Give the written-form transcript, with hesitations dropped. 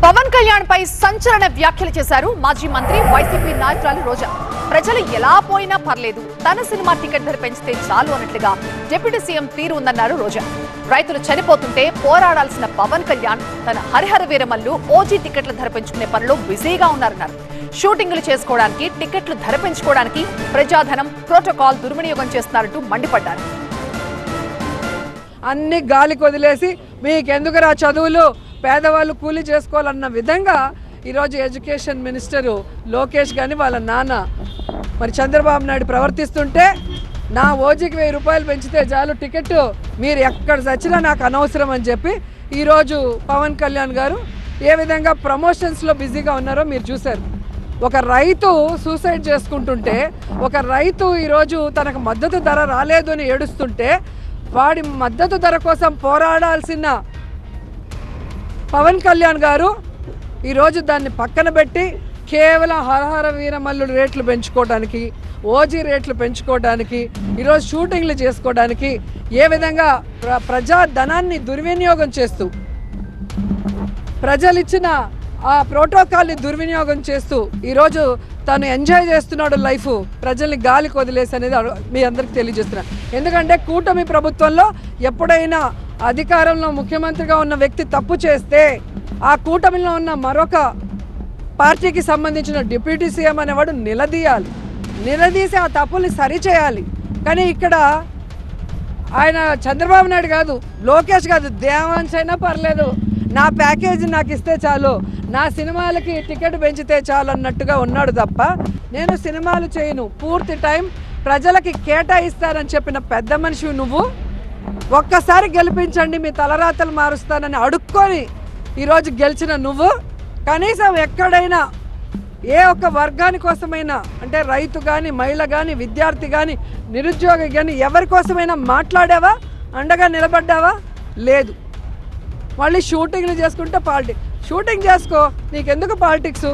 పవన్ కళ్యాణ్ పై సంచలన వ్యాఖ్యలు చేశారు మాజీ మంత్రి వైసీపీ నాయకురాలు రోజా. ప్రజలు ఎలా పోయినా పర్లేదు, తన సినిమా టికెట్ ధర పెంచితే చాలు అన్నట్లుగా డిప్యూటీ సీఎం తీరు ఉందన్నారు రోజా. రైతులు చనిపోతుంటే పోరాడాల్సిన పవన్ కళ్యాణ్ తన హరిహర వీరమల్లు ఓజీ టికెట్ల ధర పెంచుకునే పనిలో బిజీగా ఉన్నారన్నారు. షూటింగులు చేసుకోవడానికి, టికెట్లు ధర పెంచుకోవడానికి ప్రజాధనం, ప్రోటోకాల్ దుర్వినియోగం చేస్తున్నారంటూ మండిపడ్డారు. అన్ని గాలికి వదిలేసి మీకెందుకురా చదువులు, పేదవాళ్ళు కూలీ చేసుకోవాలన్న విధంగా ఈరోజు ఎడ్యుకేషన్ మినిస్టరు లోకేష్ కానీ వాళ్ళ నాన్న మరి చంద్రబాబు నాయుడు ప్రవర్తిస్తుంటే, నా ఓజీకి 1000 రూపాయలు పెంచితే చాలు టికెట్, మీరు ఎక్కడ చచ్చినా నాకు అనవసరం అని చెప్పి ఈరోజు పవన్ కళ్యాణ్ గారు ఏ విధంగా ప్రమోషన్స్లో బిజీగా ఉన్నారో మీరు చూశారు. ఒక రైతు సూసైడ్ చేసుకుంటుంటే, ఒక రైతు ఈరోజు తనకు మద్దతు ధర రాలేదు అని ఏడుస్తుంటే, వాడి మద్దతు ధర కోసం పోరాడాల్సిన పవన్ కళ్యాణ్ గారు ఈరోజు దాన్ని పక్కన పెట్టి కేవలం హరహర వీరమల్లుడు రేట్లు పెంచుకోవడానికి, ఓజీ రేట్లు పెంచుకోవడానికి, ఈరోజు షూటింగ్లు చేసుకోవడానికి ఏ విధంగా ప్రజాధనాన్ని దుర్వినియోగం చేస్తూ, ప్రజలు ఇచ్చిన ఆ ప్రోటోకాల్ని దుర్వినియోగం చేస్తూ ఈరోజు తను ఎంజాయ్ చేస్తున్నాడు లైఫ్, ప్రజల్ని గాలికి వదిలేసి అనేది మీ అందరికి తెలియజేస్తున్నాను. ఎందుకంటే కూటమి ప్రభుత్వంలో ఎప్పుడైనా అధికారంలో ముఖ్యమంత్రిగా ఉన్న వ్యక్తి తప్పు చేస్తే ఆ కూటమిలో ఉన్న మరొక పార్టీకి సంబంధించిన డిప్యూటీ సీఎం అనేవాడు నిలదీసి ఆ తప్పుల్ని సరిచేయాలి. కానీ ఇక్కడ ఆయన చంద్రబాబు నాయుడు కాదు, లోకేష్ కాదు, దేవాంశ్ అయినా పర్లేదు, నా ప్యాకేజీ నాకు ఇస్తే చాలు, నా సినిమాలకి టికెట్ పెంచితే చాలు అన్నట్టుగా ఉన్నాడు తప్ప, నేను సినిమాలు చేయను, పూర్తి టైం ప్రజలకి కేటాయిస్తానని చెప్పిన పెద్ద మనిషి నువ్వు, ఒక్కసారి గెలిపించండి మీ తలరాతలు మారుస్తానని అడుక్కొని ఈరోజు గెలిచిన నువ్వు కనీసం ఎక్కడైనా ఏ ఒక్క వర్గాని కోసమైనా, అంటే రైతు కానీ, మహిళ కానీ, విద్యార్థి కానీ, నిరుద్యోగి కానీ ఎవరి కోసమైనా మాట్లాడావా, అండగా నిలబడ్డావా? లేదు. మళ్ళీ షూటింగ్లు చేసుకుంటే షూటింగ్ చేసుకో, నీకెందుకు పాలిటిక్స్?